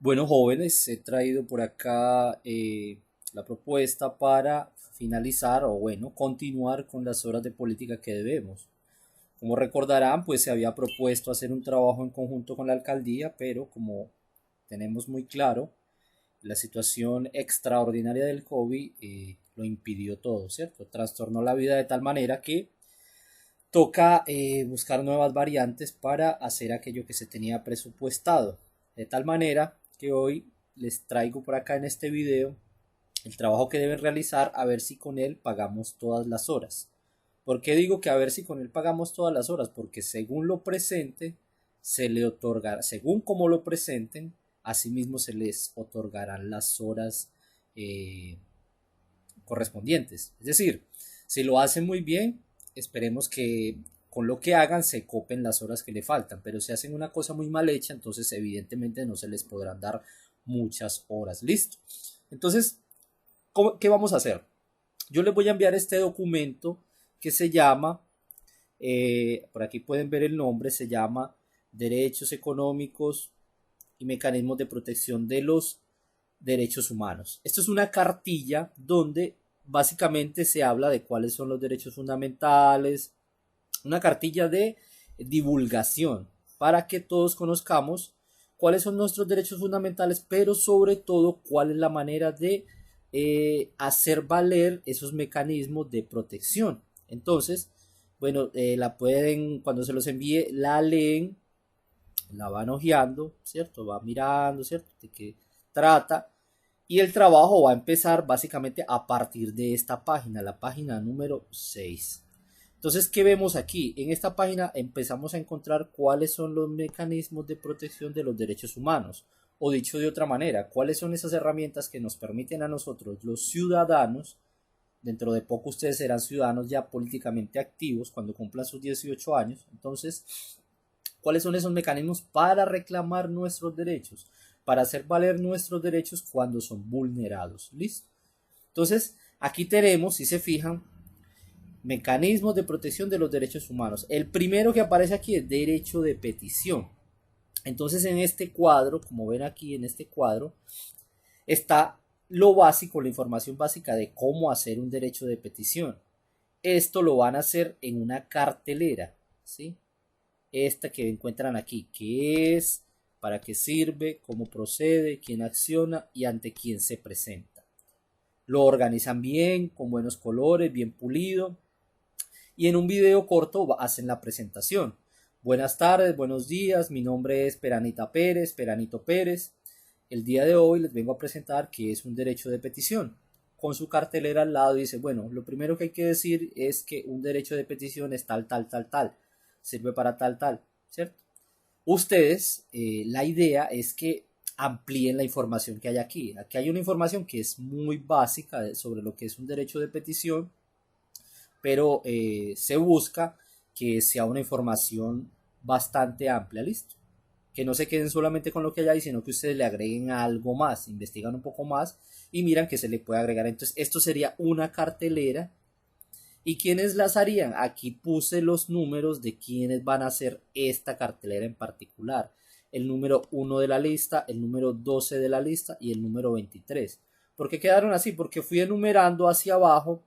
Bueno, jóvenes, he traído por acá la propuesta para finalizar o bueno, continuar con las horas de política que debemos. Como recordarán, pues se había propuesto hacer un trabajo en conjunto con la alcaldía, pero como tenemos muy claro, la situación extraordinaria del COVID lo impidió todo, ¿cierto? Trastornó la vida de tal manera que toca buscar nuevas variantes para hacer aquello que se tenía presupuestado. De tal manera que hoy les traigo por acá en este video el trabajo que deben realizar a ver si con él pagamos todas las horas. ¿Por qué digo que a ver si con él pagamos todas las horas? Porque según lo presente, se le otorgará, según como lo presenten, asimismo se les otorgarán las horas eh, correspondientes. Es decir, si lo hacen muy bien, esperemos que con lo que hagan se copen las horas que le faltan, pero si hacen una cosa muy mal hecha, entonces evidentemente no se les podrán dar muchas horas. Listo. Entonces, ¿qué vamos a hacer? Yo les voy a enviar este documento que se llama, por aquí pueden ver el nombre, se llama Derechos Económicos y Mecanismos de Protección de los Derechos Humanos. Esto es una cartilla donde básicamente se habla de cuáles son los derechos fundamentales, una cartilla de divulgación para que todos conozcamos cuáles son nuestros derechos fundamentales, pero sobre todo cuál es la manera de hacer valer esos mecanismos de protección. Entonces, bueno, la pueden, cuando se los envíe, la leen, la van hojeando, ¿cierto? Va mirando, ¿cierto? De qué trata. Y el trabajo va a empezar básicamente a partir de esta página, la página número 6. Entonces, ¿qué vemos aquí? En esta página empezamos a encontrar cuáles son los mecanismos de protección de los derechos humanos. O dicho de otra manera, cuáles son esas herramientas que nos permiten a nosotros, los ciudadanos, dentro de poco ustedes serán ciudadanos ya políticamente activos cuando cumplan sus 18 años. Entonces, ¿cuáles son esos mecanismos para reclamar nuestros derechos? Para hacer valer nuestros derechos cuando son vulnerados. ¿Listo? Entonces, aquí tenemos, si se fijan, mecanismos de protección de los derechos humanos. El primero que aparece aquí es derecho de petición. Entonces, en este cuadro, como ven aquí en este cuadro, está lo básico, la información básica de cómo hacer un derecho de petición. Esto lo van a hacer en una cartelera, ¿sí? Esta que encuentran aquí, que es, para qué sirve, cómo procede, quién acciona y ante quién se presenta. Lo organizan bien, con buenos colores, bien pulido, y en un video corto hacen la presentación. Buenas tardes, buenos días, mi nombre es Peranita Pérez, Peranito Pérez. El día de hoy les vengo a presentar que es un derecho de petición. Con su cartelera al lado dice, bueno, lo primero que hay que decir es que un derecho de petición es tal, tal, tal, tal. Sirve para tal, tal, ¿cierto? Ustedes, la idea es que amplíen la información que hay aquí. Aquí hay una información que es muy básica sobre lo que es un derecho de petición, pero se busca que sea una información bastante amplia, listo. Que no se queden solamente con lo que hay ahí, sino que ustedes le agreguen algo más, investigan un poco más y miran que se le puede agregar. Entonces, esto sería una cartelera. ¿Y quiénes las harían? Aquí puse los números de quiénes van a hacer esta cartelera en particular. El número 1 de la lista, el número 12 de la lista y el número 23. ¿Por qué quedaron así? Porque fui enumerando hacia abajo,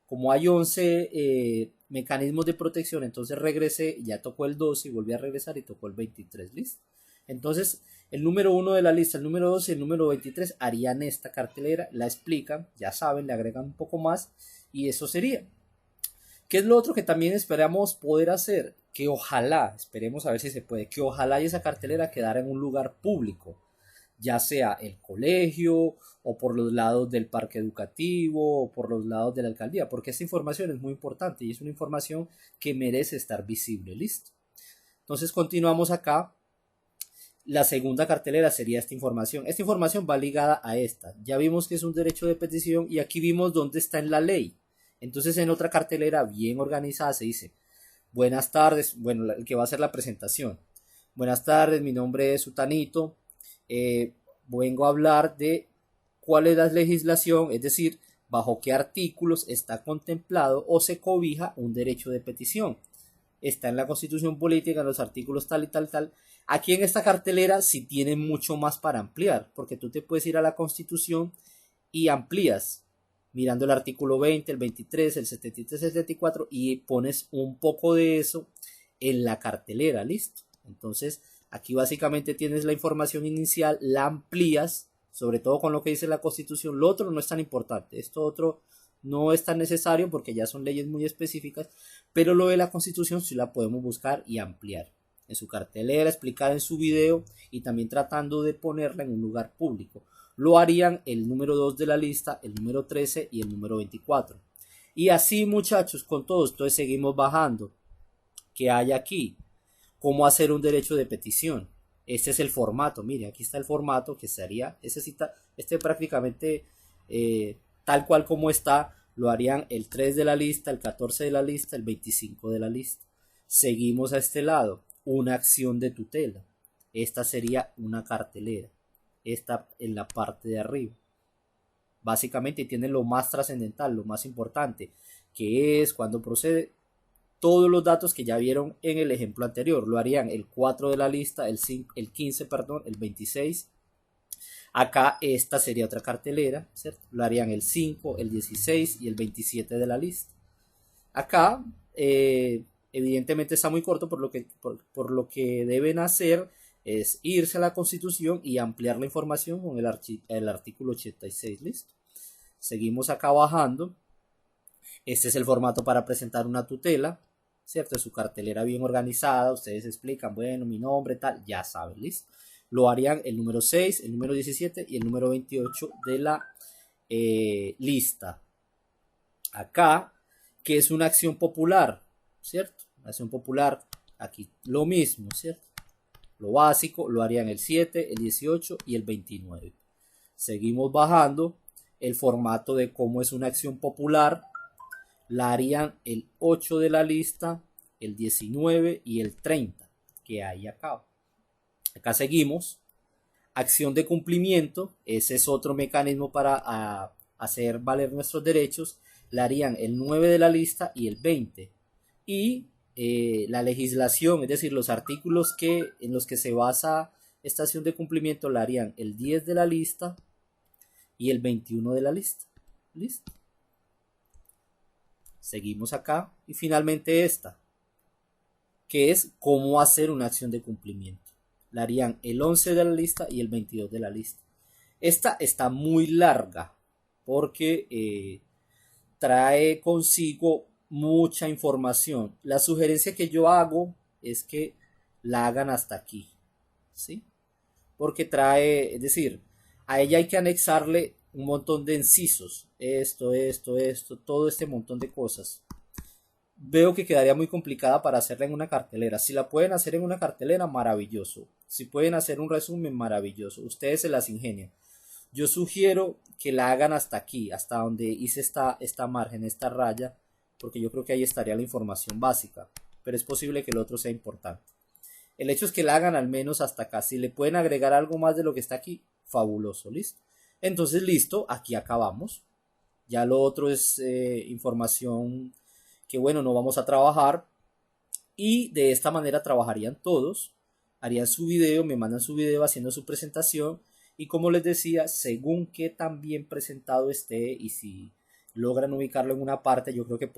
como hay 11 mecanismos de protección, entonces regresé, ya tocó el 12 y volví a regresar y tocó el 23, ¿listo? Entonces, el número 1 de la lista, el número 12 y el número 23 harían esta cartelera, la explican, ya saben, le agregan un poco más y eso sería. ¿Qué es lo otro que también esperamos poder hacer? Que ojalá, esperemos a ver si se puede, que ojalá esa cartelera quedara en un lugar público, ya sea el colegio o por los lados del parque educativo o por los lados de la alcaldía, porque esta información es muy importante y es una información que merece estar visible, ¿listo? Entonces continuamos acá. La segunda cartelera sería esta información. Esta información va ligada a esta. Ya vimos que es un derecho de petición y aquí vimos dónde está en la ley. Entonces en otra cartelera bien organizada se dice, buenas tardes, bueno, el que va a hacer la presentación. Buenas tardes, mi nombre es Sutanito. Eh, Vengo a hablar de cuál es la legislación, es decir, bajo qué artículos está contemplado o se cobija un derecho de petición. está en la Constitución Política, en los artículos tal y tal, tal. Aquí en esta cartelera sí tiene mucho más para ampliar, porque tú te puedes ir a la Constitución y amplías, mirando el artículo 20, el 23, el 73, el 74, y pones un poco de eso en la cartelera, listo. Entonces, aquí básicamente tienes la información inicial, la amplías, sobre todo con lo que dice la Constitución. Lo otro no es tan importante, esto otro no es tan necesario porque ya son leyes muy específicas, pero lo de la Constitución sí la podemos buscar y ampliar en su cartelera, explicar en su video y también tratando de ponerla en un lugar público. Lo harían el número 2 de la lista, el número 13 y el número 24. Y así, muchachos, con todo esto seguimos bajando. ¿Qué hay aquí? ¿Cómo hacer un derecho de petición? Este es el formato. Mire, aquí está el formato que sería, este prácticamente tal cual como está, lo harían el 3 de la lista, el 14 de la lista, el 25 de la lista. Seguimos a este lado, una acción de tutela. Esta sería una cartelera. Esta en la parte de arriba. Básicamente tiene lo más trascendental, lo más importante, que es cuando procede todos los datos que ya vieron en el ejemplo anterior. Lo harían el 4 de la lista, el 15, perdón, el 26. Acá esta sería otra cartelera, ¿cierto? Lo harían el 5, el 16 y el 27 de la lista. Acá, evidentemente está muy corto, por lo que deben hacer es irse a la Constitución y ampliar la información con el artículo 86, ¿listo? Seguimos acá bajando. Este es el formato para presentar una tutela, ¿cierto? Su cartelera bien organizada, ustedes explican, bueno, mi nombre, tal, ya saben, ¿listo? Lo harían el número 6, el número 17 y el número 28 de la lista. Acá, que es una acción popular, ¿cierto? Acción popular, aquí lo mismo, ¿cierto? Lo básico lo harían el 7, el 18 y el 29. Seguimos bajando. El formato de cómo es una acción popular la harían el 8 de la lista, el 19 y el 30 que hay acá. Acá seguimos. Acción de cumplimiento. Ese es otro mecanismo para hacer valer nuestros derechos. La harían el 9 de la lista y el 20. Y la legislación, es decir, los artículos en los que se basa esta acción de cumplimiento la harían el 10 de la lista y el 21 de la lista. ¿Listo? Seguimos acá y finalmente esta, que es cómo hacer una acción de cumplimiento. La harían el 11 de la lista y el 22 de la lista. Esta está muy larga porque trae consigo mucha información. La sugerencia que yo hago es que la hagan hasta aquí, ¿sí? Porque trae, es decir, a ella hay que anexarle un montón de incisos, esto, todo este montón de cosas. Veo que quedaría muy complicada para hacerla en una cartelera. Si la pueden hacer en una cartelera, maravilloso. Si pueden hacer un resumen, maravilloso. Ustedes se las ingenian. Yo sugiero que la hagan hasta aquí, hasta donde hice esta margen, esta raya, porque yo creo que ahí estaría la información básica, pero es posible que el otro sea importante. El hecho es que la hagan al menos hasta acá. Si le pueden agregar algo más de lo que está aquí, fabuloso, listo. Entonces, listo, aquí acabamos. Ya lo otro es información que, bueno, no vamos a trabajar. Y de esta manera trabajarían todos. Harían su video, me mandan su video haciendo su presentación. Y como les decía, según qué tan bien presentado esté y si logran ubicarlo en una parte, yo creo que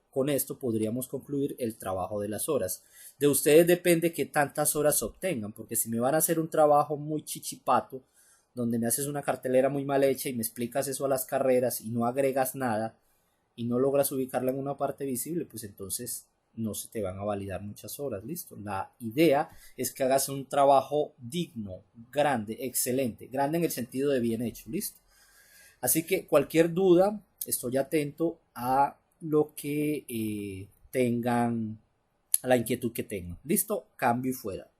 con esto podríamos concluir el trabajo de las horas. De ustedes depende qué tantas horas obtengan, porque si me van a hacer un trabajo muy chichipato, donde me haces una cartelera muy mal hecha y me explicas eso a las carreras y no agregas nada y no logras ubicarla en una parte visible, pues entonces no se te van a validar muchas horas, listo. La idea es que hagas un trabajo digno, grande, excelente, grande en el sentido de bien hecho, listo. Así que cualquier duda, estoy atento a lo que tengan, a la inquietud que tengan. Listo, cambio y fuera.